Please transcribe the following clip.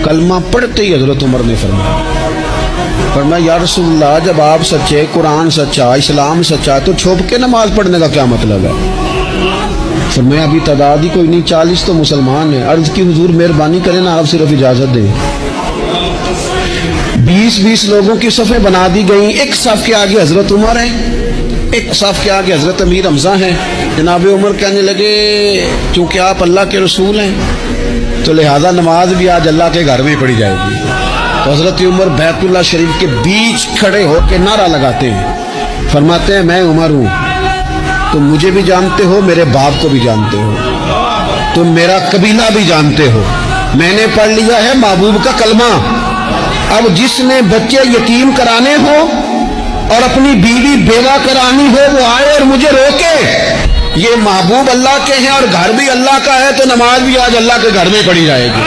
کلمہ پڑھتے ہی حضرت عمر نے فرمایا یا رسول اللہ جب آپ سچے، قرآن سچا، اسلام سچا، تو چھپ کے نماز پڑھنے کا کیا مطلب ہے؟ فرمایا ابھی تعداد ہی کوئی نہیں، 40 تو مسلمان ہیں۔ عرض کی حضور مہربانی کریں نا، آپ صرف اجازت دیں۔ 20 لوگوں کی صفیں بنا دی گئیں، ایک صف کے آگے حضرت عمر ہیں، ایک صف کے آگے حضرت امیر حمزہ ہیں۔ جناب عمر کہنے لگے چونکہ آپ اللہ کے رسول ہیں تو لہذا نماز بھی آج اللہ کے گھر میں پڑھی جائے گی۔ تو حضرت عمر بیت اللہ شریف کے بیچ کھڑے ہو کے نعرہ لگاتے ہیں، فرماتے ہیں میں عمر ہوں، تم مجھے بھی جانتے ہو، میرے باپ کو بھی جانتے ہو، تم میرا قبیلہ بھی جانتے ہو، میں نے پڑھ لیا ہے محبوب کا کلمہ۔ اب جس نے بچے یتیم کرانے ہو اور اپنی بیوی بیوہ کرانی ہو وہ آئے اور مجھے روکے۔ یہ محبوب اللہ کے ہیں اور گھر بھی اللہ کا ہے، تو نماز بھی آج اللہ کے گھر میں پڑھی جائے گی۔